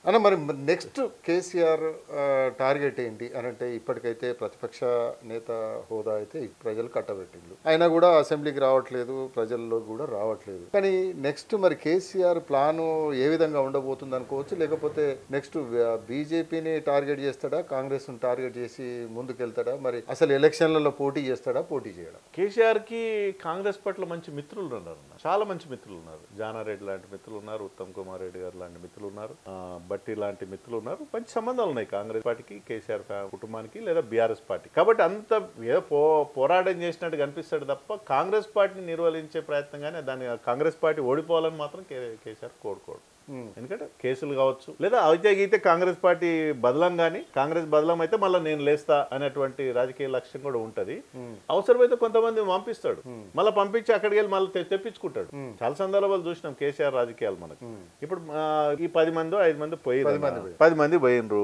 అన్న మరి next KCR target ఏంటి అని అంటే ఇప్పటికైతే ప్రతిపక్ష నేత హోదా అయితే ప్రజలు కట్టబెట్టిండ్రు, అయినా కూడా అసెంబ్లీకి రావట్లేదు, ప్రజల్లో కూడా రావట్లేదు. కానీ నెక్స్ట్ మరి కేసీఆర్ ప్లాను ఏ విధంగా ఉండబోతుంది అనుకోవచ్చు, లేకపోతే నెక్స్ట్ బీజేపీని టార్గెట్ చేస్తాడా, కాంగ్రెస్ ను టార్గెట్ చేసి ముందుకెళ్తాడా, మరి అసలు ఎలక్షన్లలో పోటీ చేస్తాడా, పోటీ చేయడా? కేసీఆర్ కి కాంగ్రెస్ పట్ల మంచి మిత్రులు ఉన్నారు, చాలా మంచి మిత్రులు ఉన్నారు. జానారెడ్డి లాంటి మిత్రులు ఉన్నారు, ఉత్తమ్ కుమార్ రెడ్డి గారు లాంటి మిత్రులు ఉన్నారు, బట్టి లాంటి మిత్రులు ఉన్నారు. మంచి సంబంధాలు ఉన్నాయి కాంగ్రెస్ పార్టీకి, కేసీఆర్ కుటుంబానికి, లేదా బీఆర్ఎస్ పార్టీ. కాబట్టి అంత ఏదో పోరాటం చేసినట్టు కనిపిస్తాడు తప్ప కాంగ్రెస్ పార్టీని నిర్వహించే ప్రయత్నంగానే దాన్ని కాంగ్రెస్ పార్టీ ఓడిపోవాలని మాత్రం కేసీఆర్ కోరుకోడు. ఎందుకంటే కేసులు కావచ్చు, లేదా అయితే గీతే కాంగ్రెస్ పార్టీ బదలం కానీ, కాంగ్రెస్ బదలం అయితే మళ్ళీ నేను లేస్తా అనేటువంటి రాజకీయ లక్ష్యం కూడా ఉంటది. అవసరమైతే కొంతమంది పంపిస్తాడు, మళ్ళీ పంపించి అక్కడికి వెళ్ళి మళ్ళీ తెప్పించుకుంటాడు. చాలా సందర్భాలు చూసినాం కేసీఆర్ రాజకీయాలు మనకు. ఇప్పుడు ఈ 10 మంది 5 మంది పోయి 10 మంది పోయినరు,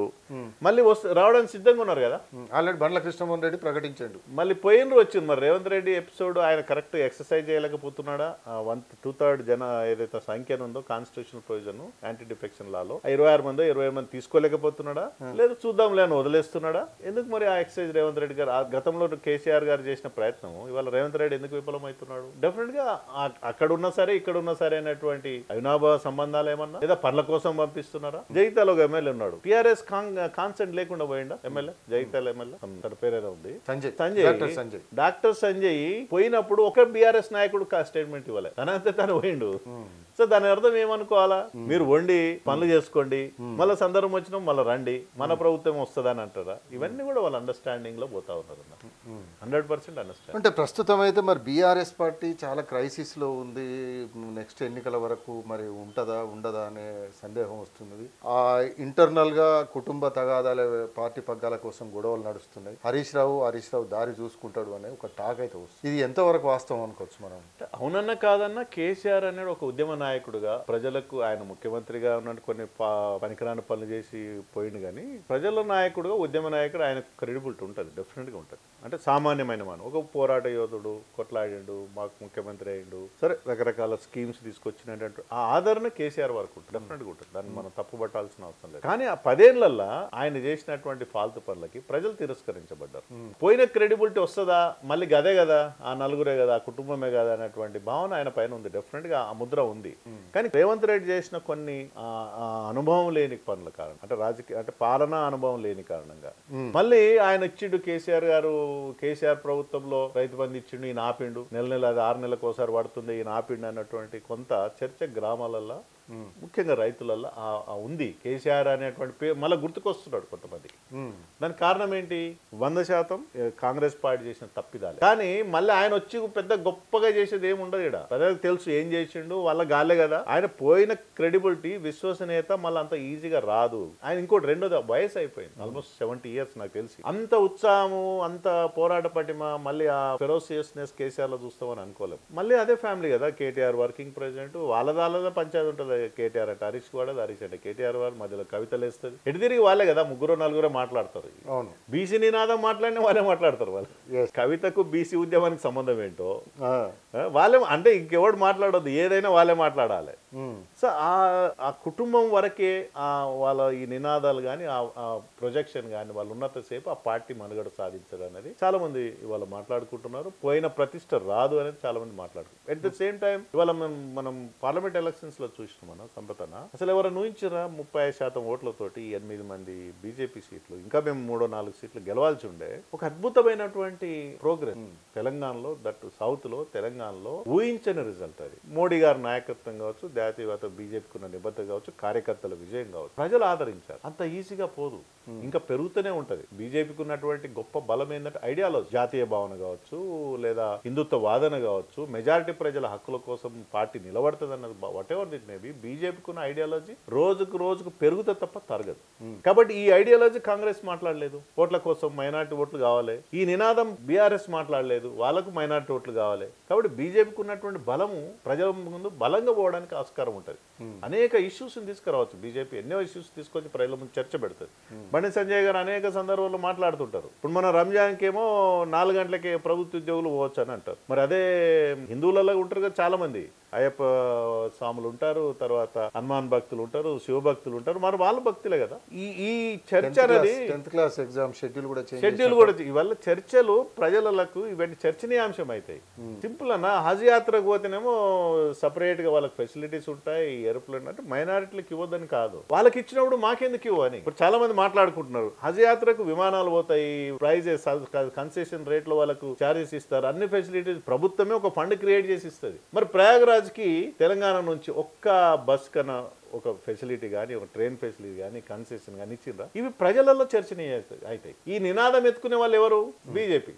మళ్ళీ రావడానికి సిద్ధంగా ఉన్నారు కదా. ఆల్రెడీ బండ్ల కృష్ణమోహన్ రెడ్డి ప్రకటించాడు, మళ్ళీ పోయినరు వచ్చింది. మరి రేవంత్ రెడ్డి ఎపిసోడ్ ఆయన కరెక్ట్ ఎక్సర్సైజ్ చేయలేకపోతున్నాడా? 1/2 జన ఏదైతే సంఖ్య ఉందో కాన్స్టిట్యూషనల్ ప్రొవిజన్ యాంటీ డిఫెక్షన్ లాలో 26 మంది 20 మంది తీసుకోలేకపోతున్నాడా, లేదు చూద్దాంలే అని వదిలేస్తున్నాడా? ఎందుకు మరి ఆ ఎక్సర్సైజ్ రేవంత్ రెడ్డి గారు గతంలో కేసీఆర్ గారు చేసిన ప్రయత్నం ఇవాళ రేవంత్ రెడ్డి ఎందుకు విఫలమవుతున్నాడు? డెఫినెట్ గా అక్కడ ఉన్నా సరే ఇక్కడ ఉన్నా సరే అనేటువంటి అవినాభావ సంబంధాలు ఏమన్నా, లేదా పనుల కోసం పంపిస్తున్నారా? జగిత్యాల ఒక ఎమ్మెల్యే ఉన్నాడు, టీఆర్ఎస్ కాన్సెంట్ లేకుండా పోయిండా ఎమ్మెల్యే, జగిత్యాల ఎమ్మెల్యే, తన పేరేదో ఉంది, డాక్టర్ సంజయ్. పోయినప్పుడు ఒక బీఆర్ఎస్ నాయకుడు స్టేట్మెంట్ ఇవ్వలే, తనంతే తను పోయిండు. సో దాని అర్థం ఏమనుకోవాలా? మీరు వండి పనులు చేసుకోండి, మళ్ళీ సందర్భం వచ్చినా మళ్ళీ రండి, మన ప్రభుత్వం వస్తుందని అంటారా? ఇవన్నీ కూడా వాళ్ళ అండర్స్టాండింగ్ లో పోతా ఉన్నారు. 100% అండర్స్టాండింగ్. అంటే ప్రస్తుతం అయితే మరి బీఆర్ఎస్ పార్టీ చాలా క్రైసిస్ లో ఉంది. నెక్స్ట్ ఎన్నికల వరకు మరి ఉంటుందా ఉండదా అనే సందేహం వస్తున్నది. ఆ ఇంటర్నల్ గా కుటుంబ తగాదాల పార్టీ పగ్గాల కోసం గొడవలు నడుస్తున్నాయి. హరీష్ రావు దారి చూసుకుంటాడు అనే ఒక టాక్ అయితే వస్తుంది. ఇది ఎంతవరకు వాస్తవం అనుకోవచ్చు మనం? అవునన్నా కాదన్నా కేసీఆర్ అనేది ఒక ఉద్యమ నాయకుడుగా ప్రజలకు, ఆయన ముఖ్యమంత్రిగా ఉన్నట్టు కొన్ని పనికిరాని పనులు చేసి పోయిండు, కానీ ప్రజల నాయకుడుగా ఉద్యమ నాయకుడు ఆయన క్రెడిబిలిటీ ఉంటుంది, డెఫినెట్ గా ఉంటుంది. అంటే సామాన్యమైన మనం ఒక పోరాట యోధుడు, కొట్లాడిండు, మాకు ముఖ్యమంత్రి అయ్యిండు, సరే రకరకాల స్కీమ్స్ తీసుకొచ్చినట్టు ఆ ఆదరణ కేసీఆర్ వరకు ఉంటుంది, డెఫినెట్ గా ఉంటుంది. దాన్ని మనం తప్పు పట్టాల్సిన అవసరం లేదు. కానీ ఆ 10 ఏళ్లలో ఆయన చేసినటువంటి ఫాల్తు పనులకి ప్రజలు తిరస్కరించబడ్డారు. పోయిన క్రెడిబిలిటీ వస్తుందా? మళ్ళీ గదే కదా, ఆ నలుగురే కదా, ఆ కుటుంబమే కదా అనేటువంటి భావన ఆయన పైన ఉంది, డెఫినెట్ గా ఆ ముద్ర ఉంది. కానీ రేవంత్ రెడ్డి చేసిన కొన్ని అనుభవం లేని పనుల కారణం, అంటే రాజకీయ అంటే పాలనా అనుభవం లేని కారణంగా మళ్ళీ ఆయన ఇచ్చిండు. కేసీఆర్ ప్రభుత్వంలో రైతు బంధు ఇచ్చిండు, ఈయన ఆపిండు, నెల అది 6 నెలలకు ఒకసారి పడుతుంది, ఈయన ఆపిండు అన్నటువంటి కొంత చర్చ గ్రామాలలో, ముఖ్యంగా రైతులలో ఉంది. కేసీఆర్ అనేటువంటి పేరు మళ్ళీ గుర్తుకొస్తున్నాడు కొంతమందికి. దానికి కారణం ఏంటి? 100% కాంగ్రెస్ పార్టీ చేసిన తప్పిదాలు. కానీ మళ్ళీ ఆయన వచ్చి పెద్ద గొప్పగా చేసేది ఏమి ఉండదు. ఇక్కడ ప్రజలకు తెలుసు ఏం చేసిండు, వాళ్ళ గాలే కదా. ఆయన పోయిన క్రెడిబిలిటీ, విశ్వసనీయత మళ్ళీ అంత ఈజీగా రాదు. ఆయన ఇంకోటి రెండోది వయసు అయిపోయింది, ఆల్మోస్ట్ 70 years నాకు తెలిసి. అంత ఉత్సాహము, అంత పోరాట పటిమ, మళ్ళీ ఆ ఫెరోసియస్నెస్ కేసీఆర్ లో చూస్తామని అనుకోలేము. మళ్ళీ అదే ఫ్యామిలీ కదా, కేటీఆర్ వర్కింగ్ ప్రెసిడెంట్, వాళ్ళ పంచాయతీ ఉంటుంది. కేటీఆర్ అంటే హరీష్ వాడదు, హరీష్ అంటే కేటీఆర్ వాడు, మధ్యలో కవితలు వేస్తుంది. ఎటు తిరిగి వాళ్ళే కదా, 3-4 మాట్లాడతారు. బీసీ నినాదం మాట్లాడిన వాళ్ళే మాట్లాడతారు. వాళ్ళు కవితకు బీసీ ఉద్యమానికి సంబంధం ఏంటో వాళ్ళే, అంటే ఇంకెవడు మాట్లాడొద్దు, ఏదైనా వాళ్ళే మాట్లాడాలి. సో ఆ కుటుంబం వరకే వాళ్ళ ఈ నినాదాలు కానీ, ఆ ప్రొజెక్షన్ కానీ, వాళ్ళు ఉన్నంతసేపు ఆ పార్టీ మనుగడ సాధించడం అనేది చాలా మంది ఇవాళ మాట్లాడుకుంటున్నారు. పోయిన ప్రతిష్ట రాదు అనేది చాలా మంది మాట్లాడుకుంటారు. అట్ ద సేమ్ టైం ఇవాళ మనం పార్లమెంట్ ఎలక్షన్స్ లో చూసినాం మనం సంపతన, అసలు ఎవరు ఊహించరా 35% ఓట్లతోటి 8 మంది బీజేపీ సీట్లు, ఇంకా మేము 3-4 సీట్లు గెలవాల్సి ఉండే. ఒక అద్భుతమైనటువంటి ప్రోగ్రెస్ తెలంగాణలో, దట్ సౌత్ లో, తెలంగాణలో ఊహించని రిజల్ట్ అది. మోడీ గారి నాయకత్వం కావచ్చు, జాతీయత బీజేపీకి ఉన్న నిబద్ధత కావచ్చు, కార్యకర్తల విజయం కావచ్చు, ప్రజలు ఆదరించారు. అంత ఈజీగా పోదు, ఇంకా పెరుగుతూనే ఉంటది. బీజేపీకి ఉన్నటువంటి గొప్ప బలం ఏంటంటే ఐడియాలజీ, జాతీయ భావన కావచ్చు, లేదా హిందుత్వ వాదన కావచ్చు, మెజారిటీ ప్రజల హక్కుల కోసం పార్టీ నిలబడుతుంది అన్నది, వాట్ ఎవర్ దిట్ మే బి, బీజేపీకి ఉన్న ఐడియాలజీ రోజుకు పెరుగుతుంది తప్ప తరగదు. కాబట్టి ఈ ఐడియాలజీ కాంగ్రెస్ మాట్లాడలేదు, ఓట్ల కోసం మైనార్టీ ఓట్లు కావాలి. ఈ నినాదం బీఆర్ఎస్ మాట్లాడలేదు, వాళ్ళకు మైనార్టీ ఓట్లు కావాలి. కాబట్టి బీజేపీకి ఉన్నటువంటి బలము ప్రజల ముందు బలంగా పోవడానికి ఆస్కారం ఉంటుంది. అనేక ఇష్యూస్ తీసుకురావచ్చు బీజేపీ, ఎన్నో ఇష్యూస్ తీసుకొచ్చి ప్రజల ముందు చర్చ పెడుతుంది. బండి సంజయ్ గారు అనేక సందర్భాల్లో మాట్లాడుతుంటారు. ఇప్పుడు మన రంజాన్కి ఏమో 4 గంటలకే ప్రభుత్వ ఉద్యోగులు పోవచ్చు అని అంటారు. మరి అదే హిందువులలో ఉంటారు కదా చాలా మంది, అయ్యప్ప స్వాములు ఉంటారు, తర్వాత హనుమాన్ భక్తులు ఉంటారు, శివభక్తులు ఉంటారు, మరి వాళ్ళ భక్తులే కదా. ఈ చర్చ అనేది 10th క్లాస్ ఎగ్జామ్ షెడ్యూల్ కూడా షెడ్యూల్ కూడా ఇవల్ల చర్చలు ప్రజలకు ఇవన్నీ చర్చనీయాంశం అవుతాయి. సింపుల్ అన్న, హజ్ యాత్రకు పోతేనేమో సపరేట్ గా వాళ్ళకి ఫెసిలిటీస్ ఉంటాయి, ఏరోప్లేన్ అంటే మైనారిటీలకు ఇవ్వద్దని కాదు, వాళ్ళకి ఇచ్చినప్పుడు మాకెందుకు ఇవ్వని. ఇప్పుడు చాలా మంది మాట్లాడుకుంటున్నారు, హజ్ యాత్రకు విమానాలు పోతాయి, ప్రైజెస్ కన్సెషన్ రేట్ లో వాళ్ళకు చార్జెస్ ఇస్తారు, అన్ని ఫెసిలిటీస్ ప్రభుత్వమే ఒక ఫండ్ క్రియేట్ చేసి ఇస్తుంది. మరి ప్రయాగరాజ్ కి తెలంగాణ నుంచి ఒక్క బస్ కన్నా ఒక ఫెసిలిటీ కానీ, ఒక ట్రైన్ ఫెసిలిటీ కానీ, కన్సెషన్ కానీ ఇచ్చిండ్రా? ఇవి ప్రజలలో చర్చనీయ అవుతాయి. ఈ నినాదం ఎత్తుకునే వాళ్ళు ఎవరు? బీజేపీ.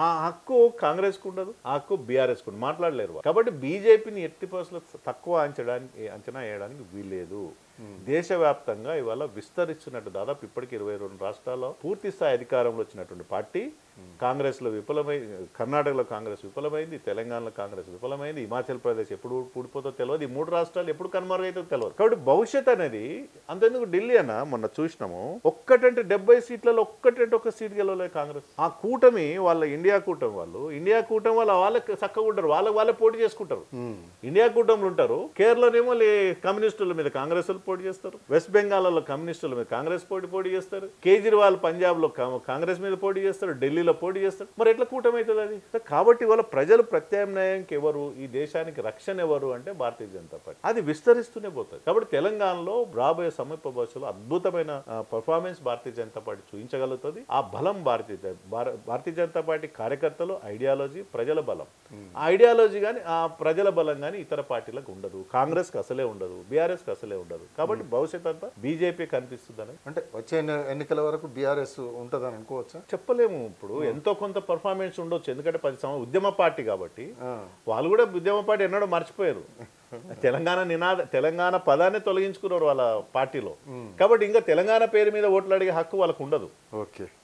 ఆ హక్కు కాంగ్రెస్ కు ఉండదు, ఆ హక్కు బీఆర్ఎస్ కు మాట్లాడలేరు. కాబట్టి బీజేపీని ఎట్టి పరిస్థితుల్లో తక్కువ అంచనా వేయడానికి వీల్లేదు. దేశవ్యాప్తంగా ఇవాళ విస్తరిస్తున్నట్టు దాదాపు ఇప్పటికి 22 రాష్ట్రాల్లో పూర్తి స్థాయి అధికారంలో వచ్చినటువంటి పార్టీ కాంగ్రెస్లో విఫలమైంది. కర్ణాటకలో కాంగ్రెస్ విఫలమైంది, తెలంగాణలో కాంగ్రెస్ విఫలమైంది, హిమాచల్ ప్రదేశ్ ఎప్పుడు పూడిపోతో తెలియదు, ఈ 3 రాష్ట్రాలు ఎప్పుడు కనుమరుగైతే తెలియదు. కాబట్టి భవిష్యత్ అనేది అంతెందుకు, ఢిల్లీ అన్న మొన్న చూసినాము, ఒక్కటంటే 70 సీట్లలో ఒక్కటంటే ఒక సీట్ గెలవలేదు కాంగ్రెస్. ఆ కూటమి వాళ్ళ ఇండియా కూటమి వాళ్ళకి చక్కగా ఉంటారు, వాళ్ళే పోటీ చేసుకుంటారు. ఇండియా కూటమిలు ఉంటారు, కేరళనేమో కమ్యూనిస్టుల మీద కాంగ్రెస్ పోటీ చేస్తారు, వెస్ట్ బెంగాల్లో కమ్యూనిస్టుల మీద కాంగ్రెస్ పోటీ చేస్తారు, కేజ్రీవాల్ పంజాబ్ లో కాంగ్రెస్ మీద పోటీ చేస్తారు, ఢిల్లీలో పోటీ చేస్తారు. మరి ఎట్లా కూటమి అవుతుంది అది? కాబట్టి వాళ్ళ ప్రజలు ప్రత్యామ్నాయంకి ఎవరు, ఈ దేశానికి రక్షణ ఎవరు అంటే భారతీయ జనతా పార్టీ. అది విస్తరిస్తూనే పోతుంది. కాబట్టి తెలంగాణలో రాబోయే సమీప భవిష్యత్తులో అద్భుతమైన పర్ఫార్మెన్స్ భారతీయ జనతా పార్టీ చూపించగలుగుతుంది. ఆ బలం భారతీయ జనతా పార్టీ కార్యకర్తలు, ఐడియాలజీ, ప్రజల బలం. ఆ ఐడియాలజీ కానీ, ఆ ప్రజల బలం కానీ ఇతర పార్టీలకు ఉండదు, కాంగ్రెస్కి అసలే ఉండదు, బీఆర్ఎస్కి అసలే ఉండదు. కాబట్టి భవిష్యత్ అంతా బీజేపీ కనిపిస్తుందని. అంటే వచ్చే ఎన్నికల వరకు బీఆర్ఎస్ ఉంటుందని అనుకోవచ్చా? చెప్పలేము. ఇప్పుడు ఎంతో కొంత పర్ఫార్మెన్స్ ఉండొచ్చు, ఎందుకంటే 10 సంవత్సరాలు ఉద్యమ పార్టీ కాబట్టి. వాళ్ళు కూడా ఉద్యమ పార్టీ ఎన్నడో మర్చిపోయారు. తెలంగాణ పదాన్ని తొలగించుకున్నారు వాళ్ళ పార్టీలో. కాబట్టి ఇంకా తెలంగాణ పేరు మీద ఓట్లు అడిగే హక్కు వాళ్ళకు ఉండదు. ఓకే.